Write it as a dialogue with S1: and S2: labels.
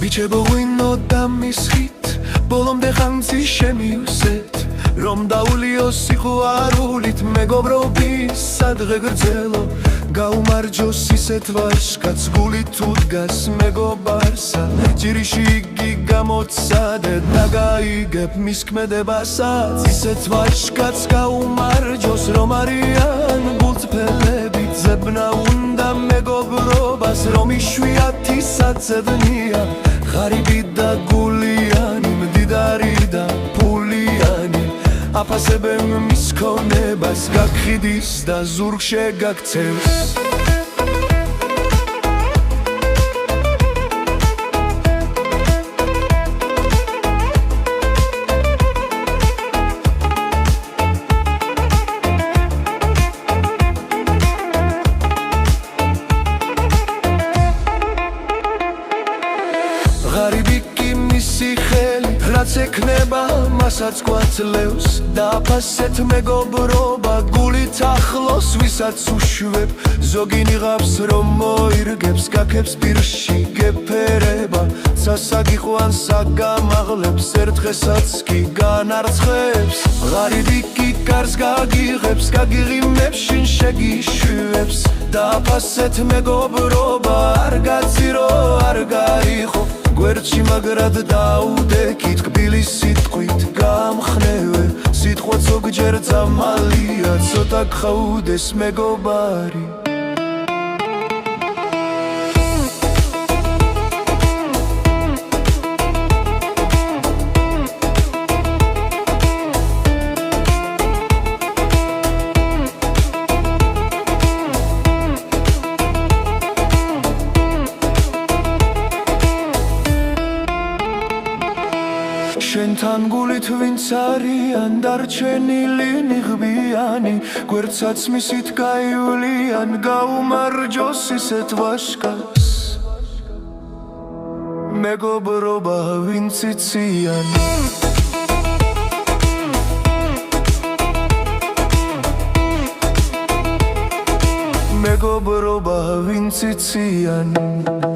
S1: ბიჭებო ღვინო და მისხით ბოლომდე ხანძი შემივსეთ რომ დაულიო სიყვარულით მეგობრობის სადღე გრძელო გაუმარჯოს ისეთ ვაჟკაც გული თუ დგას მეგობარსა ჭირიში იგი გამოცადე და გაიგებ მის ქმედებასაც ისეთ ვაჟკაც გაუმარჯოს რომ არიან გულწრფელები ძებნა უნდა მეგობრობას რომ იშვიათი საცებნია ღარიბი და გულიანი მდიდარი და ფულიანი აფასებენ მის ქონებას გაქხიდის და ზურგში გაქცევს ღარიბი კი მისი ხელი რაც ექნება მასაც გვაძლევს და აფასეთ მეგობრობა გულით ახლოს ვისაც უშვებ ზოგი ნიღავს რომ მოირგებს გაქებს პირში გეფერება სასაგიყვანს აგამაღლებს ერთხესაც კი განარცხებს ღარიბი კი კარს გაგიღებს გაგიღიმებს შინ შეგიშვებს და აფასეთ მეგობრობა არ გაცირო არ გაიხო გვერდში მაგრად დაუდექით კბილი სიტყვით გამხნევე სიტყვა ზოგჯერ ძამალია ცოტა გხაუდეს მეგობარი შენთან გულით ვინც არიან დარჩენილი ნიღბიანი გვერდსაც მისით გაივლიან გაუმარჯოს ისეთ ვაჟკაც მეგობრობა ვინც იციან მეგობრობა ვინც იციან